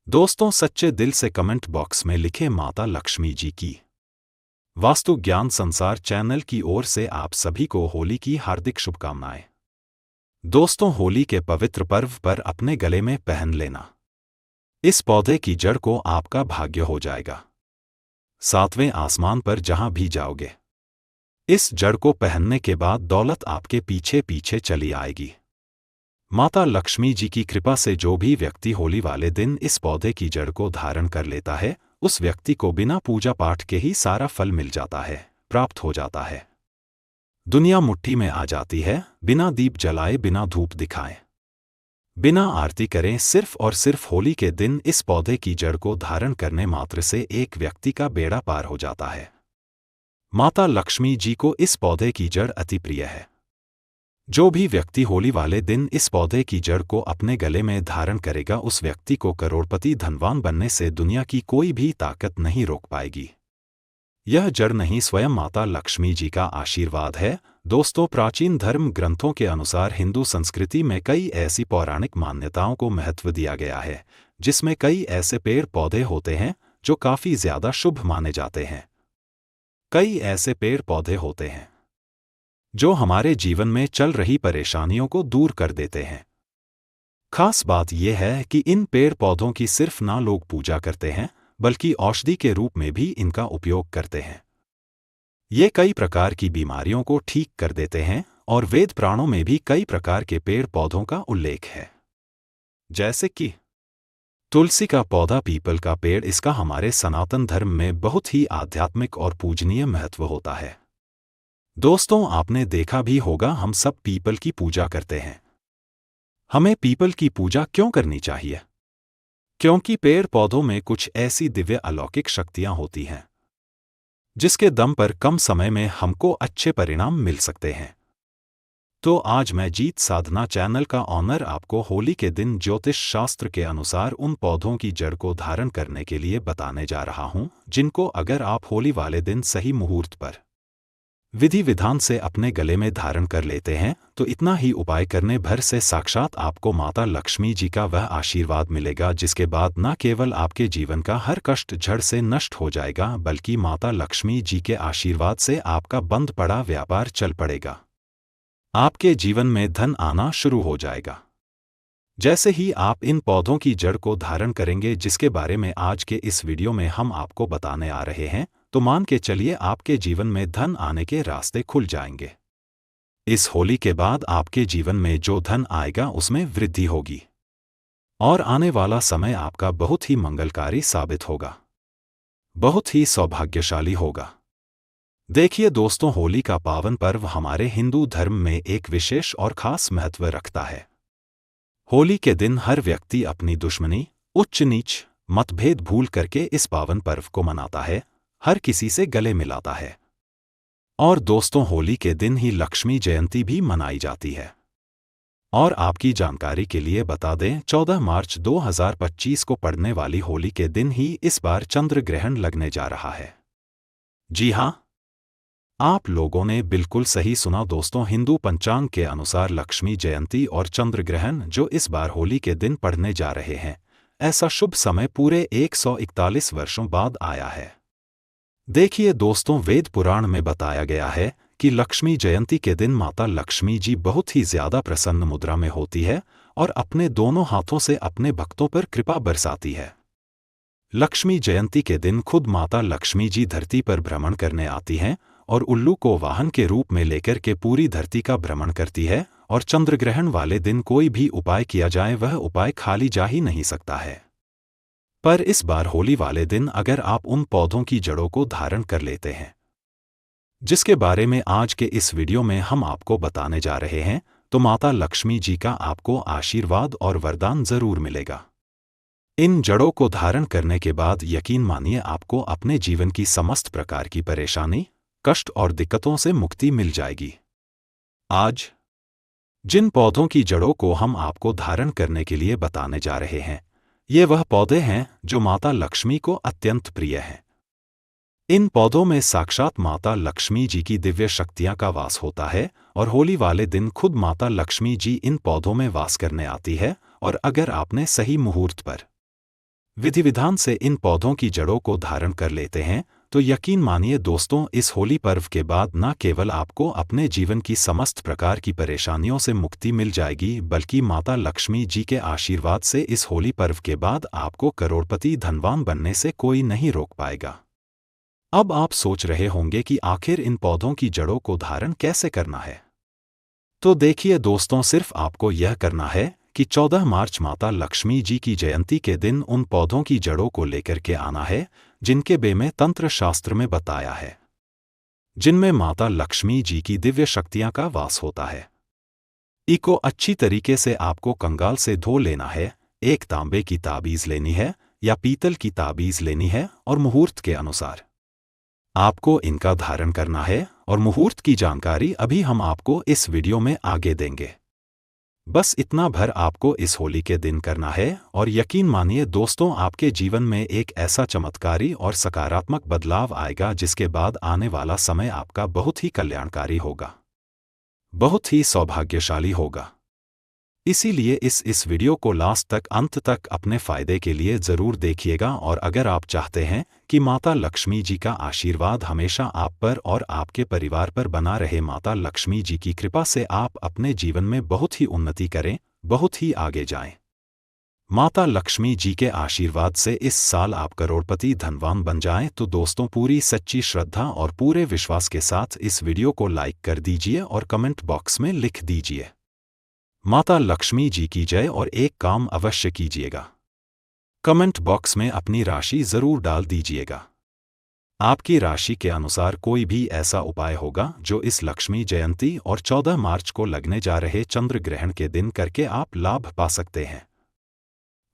दोस्तों, सच्चे दिल से कमेंट बॉक्स में लिखे माता लक्ष्मी जी की वास्तु ज्ञान संसार चैनल की ओर से आप सभी को होली की हार्दिक शुभकामनाएं। दोस्तों, होली के पवित्र पर्व पर अपने गले में पहन लेना इस पौधे की जड़ को आपका भाग्य हो जाएगा। सातवें आसमान पर जहां भी जाओगे, इस जड़ को पहनने के बाद दौलत आपके पीछे पीछे चली आएगी। माता लक्ष्मी जी की कृपा से जो भी व्यक्ति होली वाले दिन इस पौधे की जड़ को धारण कर लेता है, उस व्यक्ति को बिना पूजा पाठ के ही सारा फल मिल जाता है, प्राप्त हो जाता है। दुनिया मुट्ठी में आ जाती है, बिना दीप जलाए, बिना धूप दिखाए, बिना आरती करें। सिर्फ और सिर्फ होली के दिन इस पौधे की जड़ को धारण करने मात्र से एक व्यक्ति का बेड़ा पार हो जाता है। माता लक्ष्मी जी को इस पौधे की जड़ अति प्रिय है। जो भी व्यक्ति होली वाले दिन इस पौधे की जड़ को अपने गले में धारण करेगा, उस व्यक्ति को करोड़पति धनवान बनने से दुनिया की कोई भी ताकत नहीं रोक पाएगी। यह जड़ नहीं, स्वयं माता लक्ष्मी जी का आशीर्वाद है। दोस्तों, प्राचीन धर्म ग्रंथों के अनुसार हिंदू संस्कृति में कई ऐसी पौराणिक मान्यताओं को महत्व दिया गया है, जिसमें कई ऐसे पेड़ पौधे होते हैं जो काफी ज्यादा शुभ माने जाते हैं। कई ऐसे पेड़ पौधे होते हैं जो हमारे जीवन में चल रही परेशानियों को दूर कर देते हैं। खास बात यह है कि इन पेड़ पौधों की सिर्फ ना लोग पूजा करते हैं, बल्कि औषधि के रूप में भी इनका उपयोग करते हैं। ये कई प्रकार की बीमारियों को ठीक कर देते हैं और वेद पुराणों में भी कई प्रकार के पेड़ पौधों का उल्लेख है, जैसे कि तुलसी का पौधा, पीपल का पेड़। इसका हमारे सनातन धर्म में बहुत ही आध्यात्मिक और पूजनीय महत्व होता है। दोस्तों, आपने देखा भी होगा, हम सब पीपल की पूजा करते हैं। हमें पीपल की पूजा क्यों करनी चाहिए? क्योंकि पेड़ पौधों में कुछ ऐसी दिव्य अलौकिक शक्तियां होती हैं जिसके दम पर कम समय में हमको अच्छे परिणाम मिल सकते हैं। तो आज मैं जीत साधना चैनल का ऑनर आपको होली के दिन ज्योतिष शास्त्र के अनुसार उन पौधों की जड़ को धारण करने के लिए बताने जा रहा हूं, जिनको अगर आप होली वाले दिन सही मुहूर्त पर विधि विधान से अपने गले में धारण कर लेते हैं, तो इतना ही उपाय करने भर से साक्षात आपको माता लक्ष्मी जी का वह आशीर्वाद मिलेगा, जिसके बाद न केवल आपके जीवन का हर कष्ट जड़ से नष्ट हो जाएगा, बल्कि माता लक्ष्मी जी के आशीर्वाद से आपका बंद पड़ा व्यापार चल पड़ेगा। आपके जीवन में धन आना शुरू हो जाएगा। जैसे ही आप इन पौधों की जड़ को धारण करेंगे, जिसके बारे में आज के इस वीडियो में हम आपको बताने आ रहे हैं, तो मान के चलिए आपके जीवन में धन आने के रास्ते खुल जाएंगे। इस होली के बाद आपके जीवन में जो धन आएगा उसमें वृद्धि होगी और आने वाला समय आपका बहुत ही मंगलकारी साबित होगा, बहुत ही सौभाग्यशाली होगा। देखिए दोस्तों, होली का पावन पर्व हमारे हिंदू धर्म में एक विशेष और खास महत्व रखता है। होली के दिन हर व्यक्ति अपनी दुश्मनी, उच्च नीच, मतभेद भूल करके इस पावन पर्व को मनाता है, हर किसी से गले मिलाता है। और दोस्तों, होली के दिन ही लक्ष्मी जयंती भी मनाई जाती है। और आपकी जानकारी के लिए बता दें, 14 मार्च 2025 को पड़ने वाली होली के दिन ही इस बार चंद्र ग्रहण लगने जा रहा है। जी हां, आप लोगों ने बिल्कुल सही सुना दोस्तों। हिंदू पंचांग के अनुसार लक्ष्मी जयंती और चंद्र ग्रहण जो इस बार होली के दिन पड़ने जा रहे हैं, ऐसा शुभ समय पूरे 141 वर्षों बाद आया है। देखिए दोस्तों, वेद पुराण में बताया गया है कि लक्ष्मी जयंती के दिन माता लक्ष्मी जी बहुत ही ज्यादा प्रसन्न मुद्रा में होती है और अपने दोनों हाथों से अपने भक्तों पर कृपा बरसाती है। लक्ष्मी जयंती के दिन खुद माता लक्ष्मी जी धरती पर भ्रमण करने आती हैं और उल्लू को वाहन के रूप में लेकर के पूरी धरती का भ्रमण करती है। और चंद्रग्रहण वाले दिन कोई भी उपाय किया जाए, वह उपाय खाली जा ही नहीं सकता है। पर इस बार होली वाले दिन अगर आप उन पौधों की जड़ों को धारण कर लेते हैं, जिसके बारे में आज के इस वीडियो में हम आपको बताने जा रहे हैं, तो माता लक्ष्मी जी का आपको आशीर्वाद और वरदान जरूर मिलेगा। इन जड़ों को धारण करने के बाद यकीन मानिए, आपको अपने जीवन की समस्त प्रकार की परेशानी, कष्ट और दिक्कतों से मुक्ति मिल जाएगी। आज जिन पौधों की जड़ों को हम आपको धारण करने के लिए बताने जा रहे हैं, ये वह पौधे हैं जो माता लक्ष्मी को अत्यंत प्रिय हैं। इन पौधों में साक्षात माता लक्ष्मी जी की दिव्य शक्तियां का वास होता है और होली वाले दिन खुद माता लक्ष्मी जी इन पौधों में वास करने आती है। और अगर आपने सही मुहूर्त पर विधि विधान से इन पौधों की जड़ों को धारण कर लेते हैं, तो यकीन मानिए दोस्तों, इस होली पर्व के बाद न केवल आपको अपने जीवन की समस्त प्रकार की परेशानियों से मुक्ति मिल जाएगी, बल्कि माता लक्ष्मी जी के आशीर्वाद से इस होली पर्व के बाद आपको करोड़पति धनवान बनने से कोई नहीं रोक पाएगा। अब आप सोच रहे होंगे कि आखिर इन पौधों की जड़ों को धारण कैसे करना है। तो देखिए दोस्तों, सिर्फ आपको यह करना है कि 14 मार्च माता लक्ष्मी जी की जयंती के दिन उन पौधों की जड़ों को लेकर के आना है जिनके बे में तंत्र शास्त्र में बताया है, जिनमें माता लक्ष्मी जी की दिव्य शक्तियां का वास होता है। इको अच्छी तरीके से आपको कंगाल से धो लेना है, एक तांबे की ताबीज लेनी है या पीतल की ताबीज लेनी है और मुहूर्त के अनुसार आपको इनका धारण करना है, और मुहूर्त की जानकारी अभी हम आपको इस वीडियो में आगे देंगे। बस इतना भर आपको इस होली के दिन करना है, और यकीन मानिए दोस्तों, आपके जीवन में एक ऐसा चमत्कारी और सकारात्मक बदलाव आएगा जिसके बाद आने वाला समय आपका बहुत ही कल्याणकारी होगा, बहुत ही सौभाग्यशाली होगा। इसीलिए इस वीडियो को लास्ट तक, अंत तक अपने फायदे के लिए ज़रूर देखिएगा। और अगर आप चाहते हैं कि माता लक्ष्मी जी का आशीर्वाद हमेशा आप पर और आपके परिवार पर बना रहे, माता लक्ष्मी जी की कृपा से आप अपने जीवन में बहुत ही उन्नति करें, बहुत ही आगे जाएं, माता लक्ष्मी जी के आशीर्वाद से इस साल आप करोड़पति धनवान बन जाएं, तो दोस्तों पूरी सच्ची श्रद्धा और पूरे विश्वास के साथ इस वीडियो को लाइक कर दीजिए और कमेंट बॉक्स में लिख दीजिए माता लक्ष्मी जी की जय, और एक काम अवश्य कीजिएगा, कमेंट बॉक्स में अपनी राशि जरूर डाल दीजिएगा। आपकी राशि के अनुसार कोई भी ऐसा उपाय होगा जो इस लक्ष्मी जयंती और 14 मार्च को लगने जा रहे चंद्र ग्रहण के दिन करके आप लाभ पा सकते हैं।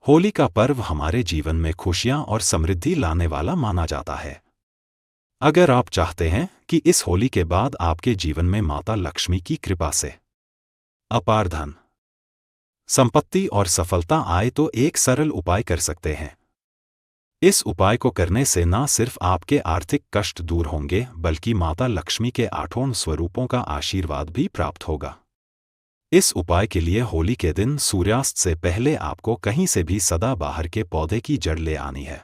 होली का पर्व हमारे जीवन में खुशियां और समृद्धि लाने वाला माना जाता है। अगर आप चाहते हैं कि इस होली के बाद आपके जीवन में माता लक्ष्मी की कृपा से अपार धन, संपत्ति और सफलता आए, तो एक सरल उपाय कर सकते हैं। इस उपाय को करने से न सिर्फ आपके आर्थिक कष्ट दूर होंगे, बल्कि माता लक्ष्मी के 8 स्वरूपों का आशीर्वाद भी प्राप्त होगा। इस उपाय के लिए होली के दिन सूर्यास्त से पहले आपको कहीं से भी सदाबहार के पौधे की जड़ ले आनी है।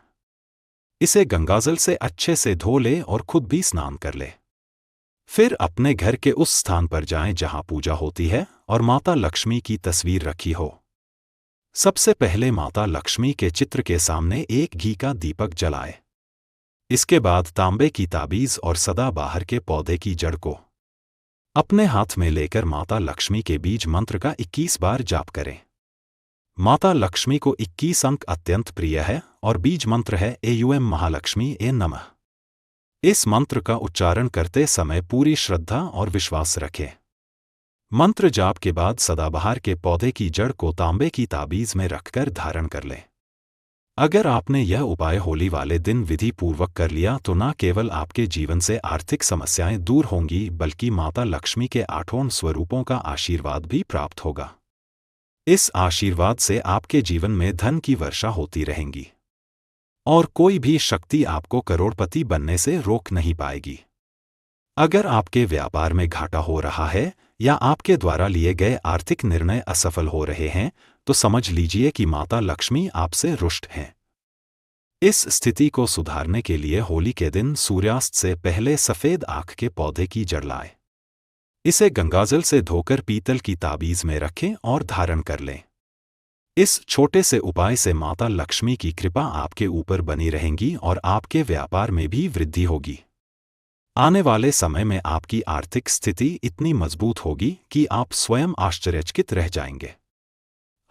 इसे गंगाजल से अच्छे से धो ले और खुद भी स्नान कर ले। फिर अपने घर के उस स्थान पर जाएं जहां पूजा होती है और माता लक्ष्मी की तस्वीर रखी हो। सबसे पहले माता लक्ष्मी के चित्र के सामने एक घी का दीपक जलाए। इसके बाद तांबे की ताबीज और सदाबहार के पौधे की जड़ को अपने हाथ में लेकर माता लक्ष्मी के बीज मंत्र का 21 बार जाप करें। माता लक्ष्मी को 21 अंक अत्यंत प्रिय है और बीज मंत्र है एयुएम महालक्ष्मी ए नमः। इस मंत्र का उच्चारण करते समय पूरी श्रद्धा और विश्वास रखें। मंत्र जाप के बाद सदाबहार के पौधे की जड़ को तांबे की ताबीज में रखकर धारण कर लें। अगर आपने यह उपाय होली वाले दिन विधि पूर्वक कर लिया, तो न केवल आपके जीवन से आर्थिक समस्याएं दूर होंगी, बल्कि माता लक्ष्मी के 8 स्वरूपों का आशीर्वाद भी प्राप्त होगा। इस आशीर्वाद से आपके जीवन में धन की वर्षा होती रहेंगी और कोई भी शक्ति आपको करोड़पति बनने से रोक नहीं पाएगी। अगर आपके व्यापार में घाटा हो रहा है या आपके द्वारा लिए गए आर्थिक निर्णय असफल हो रहे हैं, तो समझ लीजिए कि माता लक्ष्मी आपसे रुष्ट हैं। इस स्थिति को सुधारने के लिए होली के दिन सूर्यास्त से पहले सफेद आंख के पौधे की जड़ लाएं। इसे गंगाजल से धोकर पीतल की ताबीज में रखें और धारण कर लें। इस छोटे से उपाय से माता लक्ष्मी की कृपा आपके ऊपर बनी रहेंगी और आपके व्यापार में भी वृद्धि होगी। आने वाले समय में आपकी आर्थिक स्थिति इतनी मजबूत होगी कि आप स्वयं आश्चर्यचकित रह जाएंगे।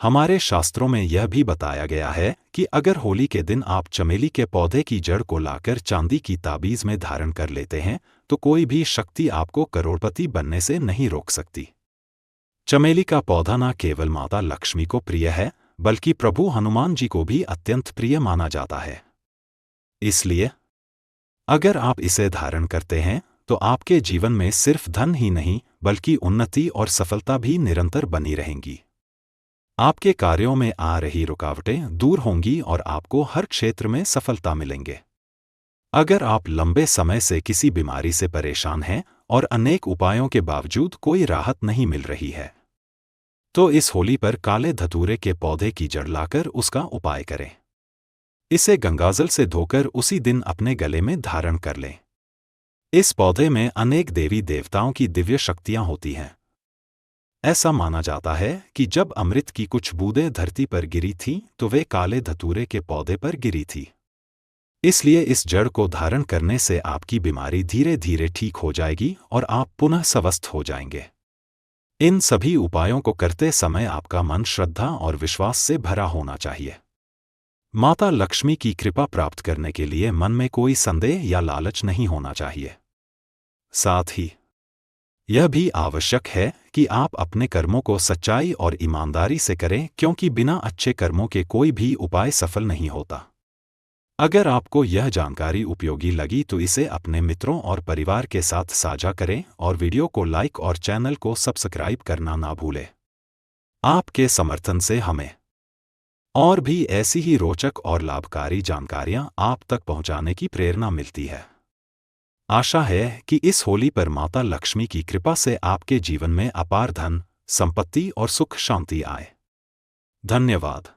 हमारे शास्त्रों में यह भी बताया गया है कि अगर होली के दिन आप चमेली के पौधे की जड़ को लाकर चांदी की ताबीज में धारण कर लेते हैं, तो कोई भी शक्ति आपको करोड़पति बनने से नहीं रोक सकती। चमेली का पौधा न केवल माता लक्ष्मी को प्रिय है, बल्कि प्रभु हनुमान जी को भी अत्यंत प्रिय माना जाता है। इसलिए अगर आप इसे धारण करते हैं, तो आपके जीवन में सिर्फ धन ही नहीं, बल्कि उन्नति और सफलता भी निरंतर बनी रहेंगी। आपके कार्यों में आ रही रुकावटें दूर होंगी और आपको हर क्षेत्र में सफलता मिलेंगे। अगर आप लंबे समय से किसी बीमारी से परेशान हैं और अनेक उपायों के बावजूद कोई राहत नहीं मिल रही है, तो इस होली पर काले धतूरे के पौधे की जड़ लाकर उसका उपाय करें। इसे गंगाजल से धोकर उसी दिन अपने गले में धारण कर लें। इस पौधे में अनेक देवी देवताओं की दिव्य शक्तियां होती हैं। ऐसा माना जाता है कि जब अमृत की कुछ बूंदें धरती पर गिरी थीं तो वे काले धतूरे के पौधे पर गिरी थी। इसलिए इस जड़ को धारण करने से आपकी बीमारी धीरे धीरे ठीक हो जाएगी और आप पुनः स्वस्थ हो जाएंगे। इन सभी उपायों को करते समय आपका मन श्रद्धा और विश्वास से भरा होना चाहिए। माता लक्ष्मी की कृपा प्राप्त करने के लिए मन में कोई संदेह या लालच नहीं होना चाहिए। साथ ही यह भी आवश्यक है कि आप अपने कर्मों को सच्चाई और ईमानदारी से करें, क्योंकि बिना अच्छे कर्मों के कोई भी उपाय सफल नहीं होता। अगर आपको यह जानकारी उपयोगी लगी तो इसे अपने मित्रों और परिवार के साथ साझा करें और वीडियो को लाइक और चैनल को सब्सक्राइब करना ना भूलें। आपके समर्थन से हमें और भी ऐसी ही रोचक और लाभकारी जानकारियां आप तक पहुंचाने की प्रेरणा मिलती है। आशा है कि इस होली पर माता लक्ष्मी की कृपा से आपके जीवन में अपार धन, संपत्ति और सुख शांति आए। धन्यवाद।